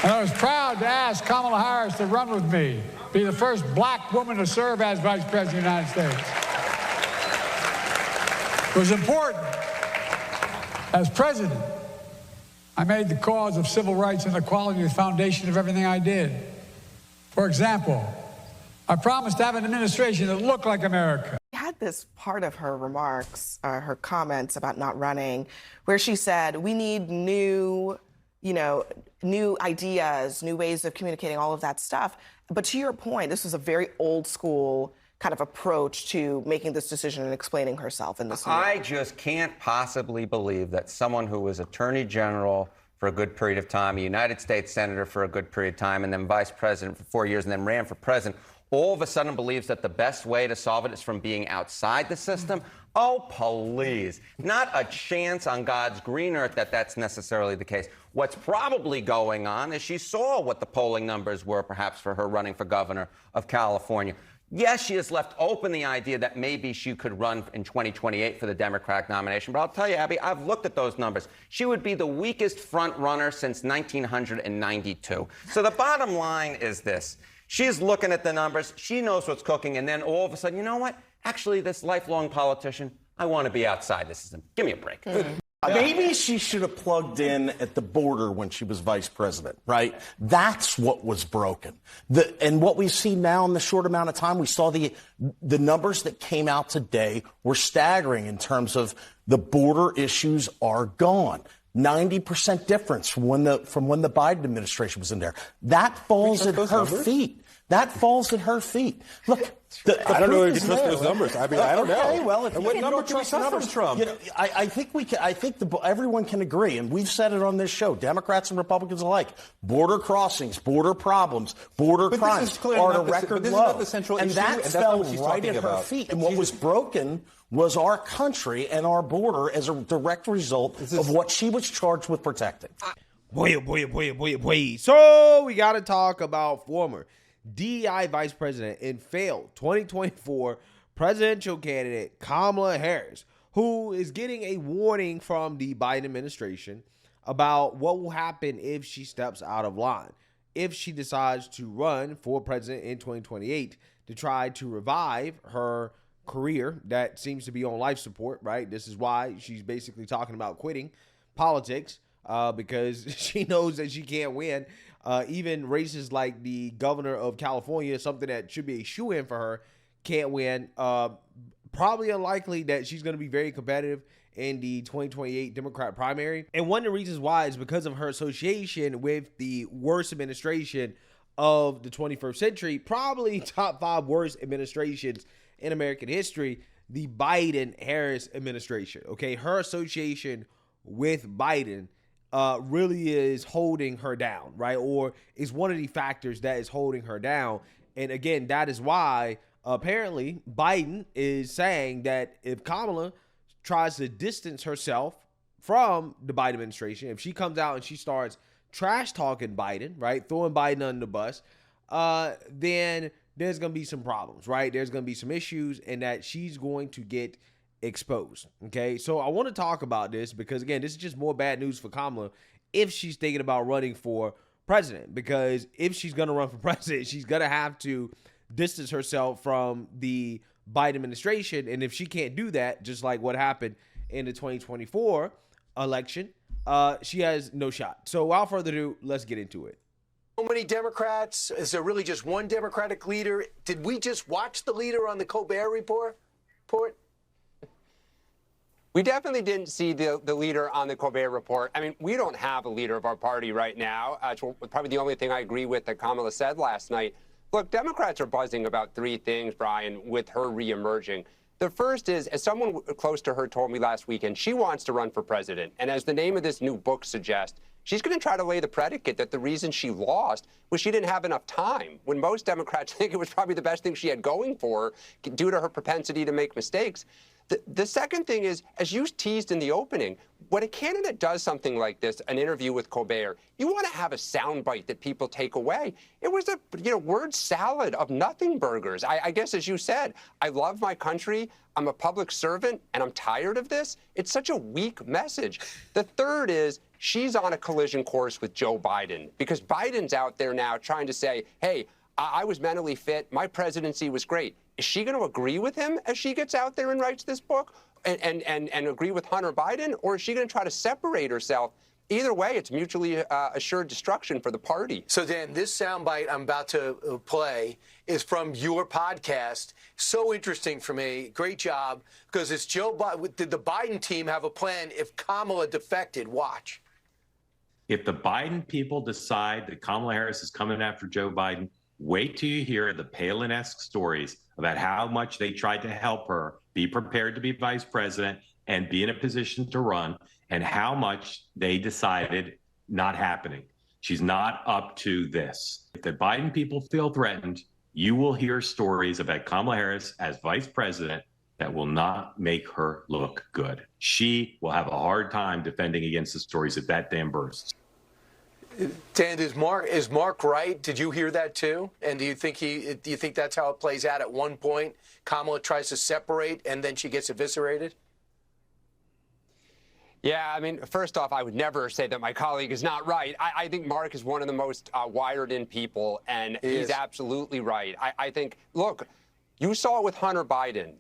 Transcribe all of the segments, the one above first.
And I was proud to ask Kamala Harris to run with me, be the first black woman to serve as Vice President of the United States. It was important. As president, I made the cause of civil rights and equality the foundation of everything I did. For example, I promised to have an administration that looked like America. I had this part of her remarks, her comments about not running, where she said, we need new ideas, new ways of communicating, all of that stuff. But to your point, this was a very old school kind of approach to making this decision and explaining herself in this. I just can't possibly believe that someone who was Attorney General for a good period of time, a United States Senator for a good period of time, and then Vice President for 4 years, and then ran for president, all of a sudden believes that the best way to solve it is from being outside the system? Oh, please. Not a chance on God's green earth that that's necessarily the case. What's probably going on is she saw what the polling numbers were, perhaps, for her running for governor of California. Yes, she has left open the idea that maybe she could run in 2028 for the Democratic nomination. But I'll tell you, Abby, I've looked at those numbers. She would be the weakest front runner since 1992. So the bottom line is this. She's looking at the numbers. She knows what's cooking. And then all of a sudden, you know what? Actually, this lifelong politician, I want to be outside the system. Give me a break. Maybe she should have plugged in at the border when she was vice president, right? That's what was broken. And what we see now in the short amount of time, we saw the numbers that came out today were staggering in terms of the border issues are gone. 90% difference from when the Biden administration was in there. That falls at her feet. That falls at her feet. Look, I don't know if you trust those numbers. I mean, I don't know. Okay, well, if and you what number trust can we numbers trust from Trump? You know, I think everyone can agree, and we've said it on this show, Democrats and Republicans alike. Border crossings, border problems, border crimes are at a record low, and that fell right at her feet. And what was broken was our country and our border as a direct result of what she was charged with protecting. Boy. So we got to talk about former DEI vice president and failed 2024 presidential candidate Kamala Harris, who is getting a warning from the Biden administration about what will happen if she steps out of line, if she decides to run for president in 2028 to try to revive her career that seems to be on life support, right? This is why she's basically talking about quitting politics because she knows that she can't win. Even races like the governor of California, something that should be a shoo-in for her, can't win. Probably unlikely that she's going to be very competitive in the 2028 Democrat primary. And one of the reasons why is because of her association with the worst administration of the 21st century, probably top 5 worst administrations in American history, the Biden-Harris administration. Okay, her association with Biden really is holding her down, right? Or is one of the factors that is holding her down. And again, that is why apparently Biden is saying that if Kamala tries to distance herself from the Biden administration, if she comes out and she starts trash talking Biden, right, throwing Biden under the bus, then there's going to be some problems, right? There's going to be some issues, and that she's going to get exposed. Okay, so I want to talk about this because, again, this is just more bad news for Kamala if she's thinking about running for president, because if she's going to run for president, she's going to have to distance herself from the Biden administration. And if she can't do that, just like what happened in the 2024 election, she has no shot. So without further ado, let's get into it. So many Democrats? Is there really just one Democratic leader? Did we just watch the leader on the Colbert Report? We definitely didn't see the leader on the Colbert Report. I mean, we don't have a leader of our party right now. It's probably the only thing I agree with that Kamala said last night. Look, Democrats are buzzing about 3 things, Brian, with her reemerging. The first is, as someone close to her told me last weekend, she wants to run for president. And as the name of this new book suggests, she's going to try to lay the predicate that the reason she lost was she didn't have enough time, when most Democrats think it was probably the best thing she had going for her due to her propensity to make mistakes. The second thing is, as you teased in the opening, when a candidate does something like this, an interview with Colbert, you want to have a soundbite that people take away. It was a word salad of nothing burgers. I guess, as you said, I love my country, I'm a public servant, and I'm tired of this. It's such a weak message. The third is, she's on a collision course with Joe Biden because Biden's out there now trying to say, hey, I was mentally fit. My presidency was great. Is she going to agree with him as she gets out there and writes this book and agree with Hunter Biden? Or is she going to try to separate herself? Either way, it's mutually assured destruction for the party. So, Dan, this soundbite I'm about to play is from your podcast. So interesting for me. Great job. Because it's Joe Biden. Did the Biden team have a plan if Kamala defected? Watch. If the Biden people decide that Kamala Harris is coming after Joe Biden, wait till you hear the Palinesque stories about how much they tried to help her be prepared to be vice president and be in a position to run, and how much they decided not happening. She's not up to this. If the Biden people feel threatened, you will hear stories about Kamala Harris as vice president that will not make her look good. She will have a hard time defending against the stories if that dam bursts. Dan, is Mark right? Did you hear that too? And do you think that's how it plays out? At one point, Kamala tries to separate and then she gets eviscerated? Yeah, I mean, first off, I would never say that my colleague is not right. I think Mark is one of the most wired-in people, and he's absolutely right. I think, look, you saw it with Hunter Biden.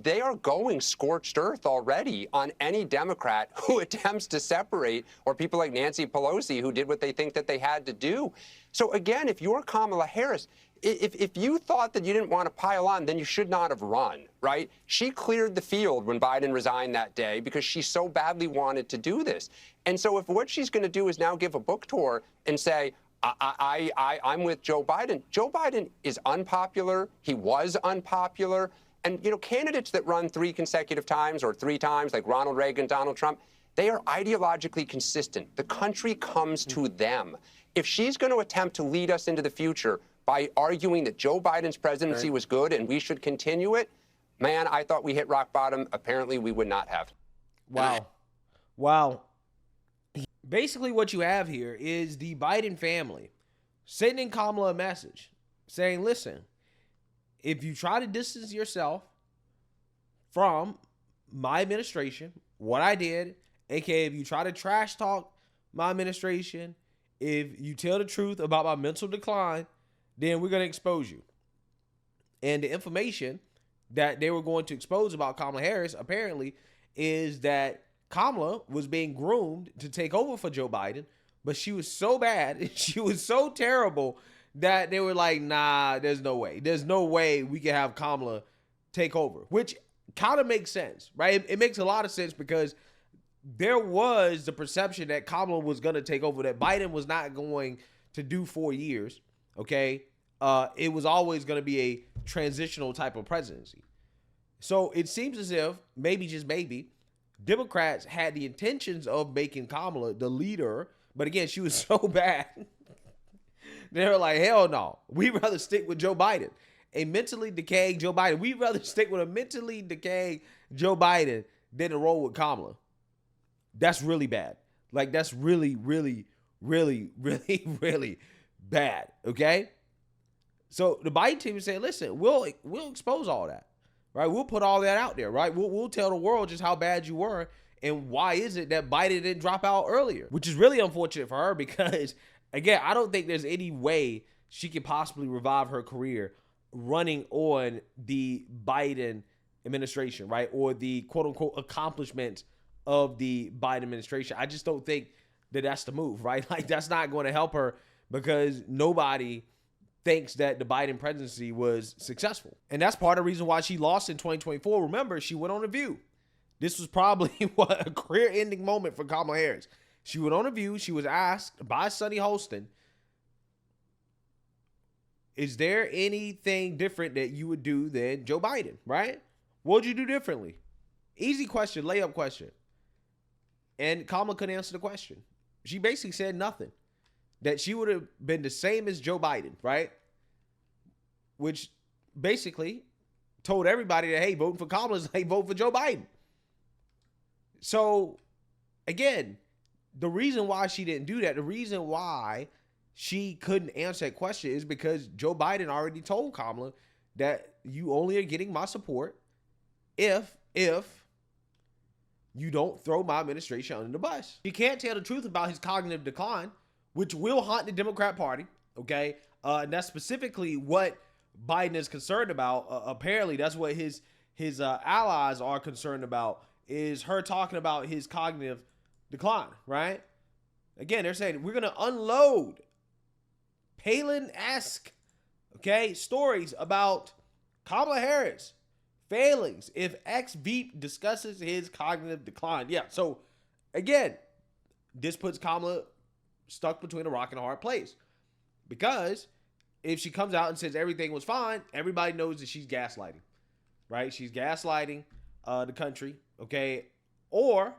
They are going scorched earth already on any Democrat who attempts to separate, or people like Nancy Pelosi who did what they think that they had to do. So again, if you're Kamala Harris, if you thought that you didn't want to pile on, then you should not have run, right? She cleared the field when Biden resigned that day because she so badly wanted to do this. And so if what she's going to do is now give a book tour and say, I'm with Joe Biden. Joe Biden is unpopular. He was unpopular. And, you know, candidates that run 3 consecutive times or 3 times, like Ronald Reagan, Donald Trump, they are ideologically consistent. The country comes to them. If she's going to attempt to lead us into the future by arguing that Joe Biden's presidency was good and we should continue it, man, I thought we hit rock bottom. Apparently, we would not have. Wow. Wow. Basically, what you have here is the Biden family sending Kamala a message saying, listen, if you try to distance yourself from my administration, what I did, aka if you try to trash talk my administration, if you tell the truth about my mental decline, then we're going to expose you. And the information that they were going to expose about Kamala Harris apparently is that Kamala was being groomed to take over for Joe Biden, but she was so bad, she was so terrible that they were like, nah, there's no way. There's no way we can have Kamala take over, which kind of makes sense, right? It makes a lot of sense because there was the perception that Kamala was going to take over, that Biden was not going to do 4 years, okay? It was always going to be a transitional type of presidency. So it seems as if, maybe, just maybe, Democrats had the intentions of making Kamala the leader, but again, she was so bad. They were like, hell no. We'd rather stick with Joe Biden, a mentally decaying Joe Biden. We'd rather stick with a mentally decaying Joe Biden than to roll with Kamala. That's really bad. Like, that's really, really, really, really, really bad, okay? So the Biden team is saying, listen, we'll expose all that. Right, we'll put all that out there, right? We'll tell the world just how bad you were and why is it that Biden didn't drop out earlier, which is really unfortunate for her because, again, I don't think there's any way she could possibly revive her career running on the Biden administration, right? Or the quote-unquote accomplishments of the Biden administration. I just don't think that that's the move, right? Like, that's not going to help her because nobody thinks that the Biden presidency was successful. And that's part of the reason why she lost in 2024. Remember, she went on The View. This was probably a career-ending moment for Kamala Harris. She went on The View. She was asked by Sunny Holston, is there anything different that you would do than Joe Biden, right? What would you do differently? Easy question, layup question. And Kamala couldn't answer the question. She basically said nothing. That she would have been the same as Joe Biden, right? Which basically told everybody that, hey, voting for Kamala is like vote for Joe Biden. So, again, the reason why she didn't do that, the reason why she couldn't answer that question is because Joe Biden already told Kamala that you only are getting my support if you don't throw my administration under the bus. You can't tell the truth about his cognitive decline, which will haunt the Democrat Party, okay? And that's specifically what Biden is concerned about. Apparently, that's what his allies are concerned about, is her talking about his cognitive decline, right? Again, they're saying we're going to unload Palinesque, okay, stories about Kamala Harris failings if ex-Veep discusses his cognitive decline. Yeah, so again, this puts Kamala stuck between a rock and a hard place, because if she comes out and says everything was fine, everybody knows that she's gaslighting, right? She's gaslighting the country, okay? Or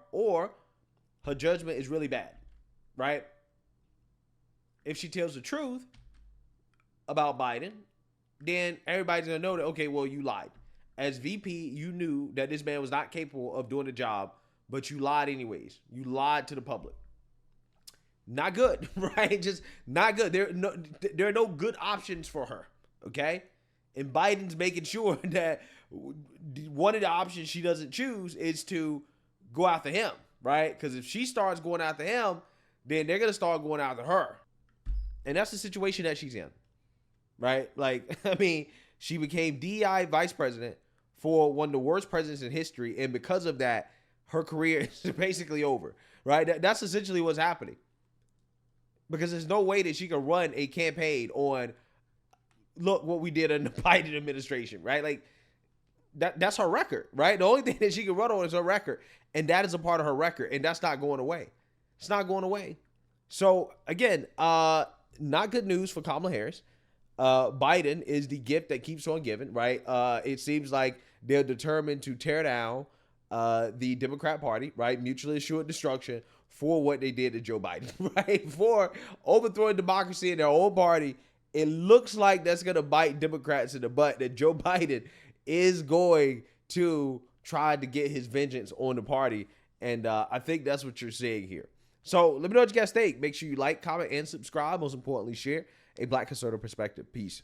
her judgment is really bad, right? If she tells the truth about Biden, then everybody's going to know that, okay, well, you lied. As VP, you knew that this man was not capable of doing the job, but you lied anyways. You lied to the public. Not good, right? Just not good. There are no good options for her, okay? And Biden's making sure that one of the options she doesn't choose is to go after him, right? Because if she starts going after him, then they're going to start going after her. And that's the situation that she's in, right? Like, I mean, she became DEI vice president for one of the worst presidents in history. And because of that, her career is basically over, right? That's essentially what's happening. Because there's no way that she can run a campaign on, look what we did in the Biden administration, right? Like, that's her record, right? The only thing that she can run on is her record. And that is a part of her record. And that's not going away. It's not going away. So, again, not good news for Kamala Harris. Biden is the gift that keeps on giving, right? It seems like they're determined to tear down the Democrat Party, right? Mutually assured destruction for what they did to Joe Biden, right? For overthrowing democracy in their own party. It looks like that's going to bite Democrats in the butt, that Joe Biden is going to try to get his vengeance on the party. And I think that's what you're seeing here. So let me know what you guys think. Make sure you like, comment, and subscribe. Most importantly, share a Black conservative perspective. Peace.